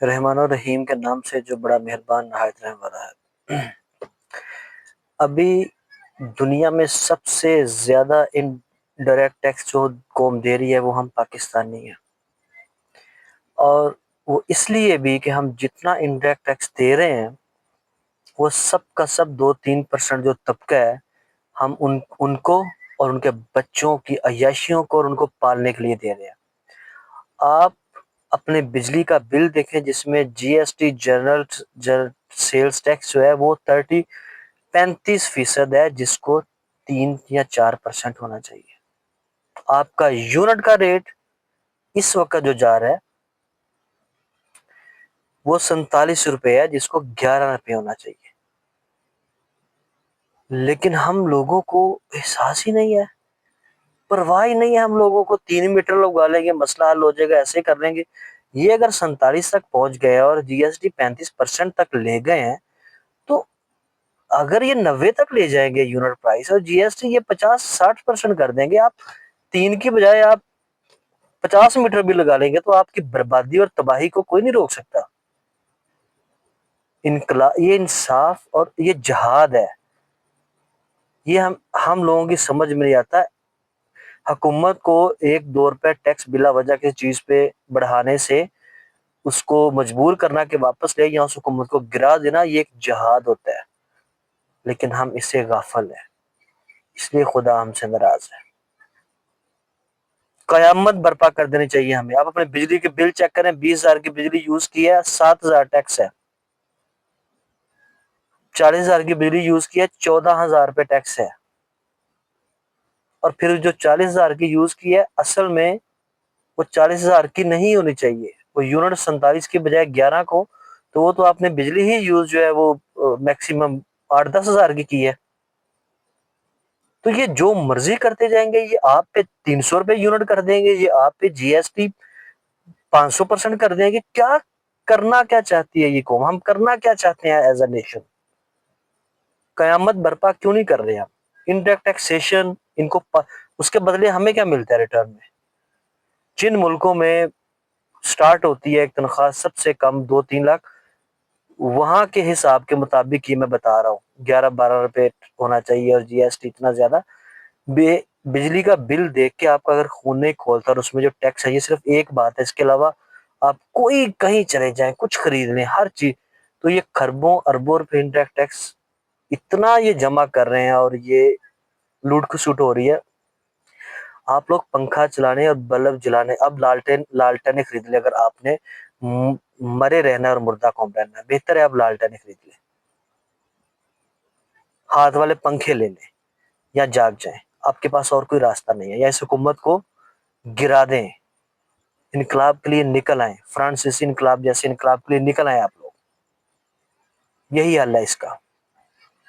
رحمان اور رحیم کے نام سے جو بڑا مہربان نہایت رحم والا ہے۔ ابھی دنیا میں سب سے زیادہ انڈائریکٹ ٹیکس جو قوم دے رہی ہے وہ ہم پاکستانی ہیں، اور وہ اس لیے بھی کہ ہم جتنا انڈائریکٹ ٹیکس دے رہے ہیں وہ سب کا سب 2-3% جو طبقہ ہے ہم ان کو اور ان کے بچوں کی عیاشیوں کو اور ان کو پالنے کے لیے دے رہے ہیں۔ آپ اپنے بجلی کا بل دیکھیں جس میں G S T general sales tax جو ہے وہ 35% ہے، جس کو 3 یا 4% ہونا چاہیے۔ آپ کا یونٹ کا ریٹ اس وقت جو جا رہا ہے وہ 47 روپے ہے، جس کو 11 روپے ہونا چاہیے، لیکن ہم لوگوں کو احساس ہی نہیں ہے، پرواہ ہی نہیں ہے۔ ہم لوگوں کو 3 میٹر لگوا لیں گے، مسئلہ حل ہو جائے گا، ایسے کر لیں گے۔ یہ اگر 47 تک پہنچ گئے اور جی ایس ٹی 35% تک لے گئے ہیں، تو اگر یہ 90 تک لے جائیں گے یونٹ پرائس اور جی ایس ٹی یہ 50-60% کر دیں گے، آپ 3 کی بجائے آپ 50 میٹر بھی لگا لیں گے، تو آپ کی بربادی اور تباہی کو کوئی نہیں روک سکتا۔ یہ انصاف اور یہ جہاد ہے، یہ ہم لوگوں کی سمجھ میں نہیں آتا۔ حکومت کو 1-2 روپے ٹیکس بلا وجہ کسی چیز پہ بڑھانے سے اس کو مجبور کرنا کہ واپس لے یا اس حکومت کو گرا دینا، یہ ایک جہاد ہوتا ہے، لیکن ہم اس سے غافل ہیں، اس لیے خدا ہم سے ناراض ہے۔ قیامت برپا کر دینی چاہیے ہمیں۔ آپ اپنے بجلی کے بل چیک کریں، 20,000 کی بجلی یوز کی ہے، 7,000 ٹیکس ہے۔ 40,000 کی بجلی یوز کی ہے، 14,000 روپے ٹیکس ہے۔ اور پھر جو 40,000 کی یوز کی ہے، اصل میں وہ 40,000 کی نہیں ہونی چاہیے، وہ یونٹ 47 کی بجائے 11 کو، تو وہ تو آپ نے بجلی ہی یوز جو ہے وہ میکسیمم 8-10 ہزار کی ہے۔ تو یہ جو مرضی کرتے جائیں گے، یہ آپ پہ 300 روپے یونٹ کر دیں گے، یہ آپ پہ جی ایس ٹی 500% کر دیں گے۔ کیا چاہتی ہے یہ قوم؟ ہم کرنا کیا چاہتے ہیں ایز اے نیشن؟ قیامت برپا کیوں نہیں کر رہے ہم؟ انڈائریکٹ ٹیکسیشن ان کو اس کے بدلے ہمیں کیا ملتا ہے ریٹرن میں؟ جن ملکوں میں سٹارٹ ہوتی ہے ایک تنخواہ سب سے کم 2-3 لاکھ، وہاں کے حساب کے مطابق یہ میں بتا رہا ہوں 11-12 روپے ہونا چاہیے، اور جی ایس ٹی اتنا زیادہ۔ بجلی کا بل دیکھ کے آپ کا اگر خون نہیں کھولتا، اور اس میں جو ٹیکس ہے، یہ صرف ایک بات ہے، اس کے علاوہ آپ کوئی کہیں چلے جائیں، کچھ خرید لیں، ہر چیز، تو یہ خربوں اربوں روپے انڈائریکٹ ٹیکس اتنا یہ جمع کر رہے ہیں، اور یہ لوٹ کھسوٹ ہو رہی ہے۔ آپ لوگ پنکھا چلانے اور بلب جلانے، اب لالٹین خرید لیں۔ اگر آپ نے مرے رہنا اور مردہ قوم رہنا ہے، بہتر ہے آپ لالٹین خرید لیں، ہاتھ والے پنکھے لے لیں، یا جاگ جائیں۔ آپ کے پاس اور کوئی راستہ نہیں ہے، یا اس حکومت کو گرا دیں، انقلاب کے لیے نکل آئیں، فرانسیسی انقلاب جیسے انقلاب کے لیے نکل آئیں آپ لوگ، یہی حل ہے اس کا۔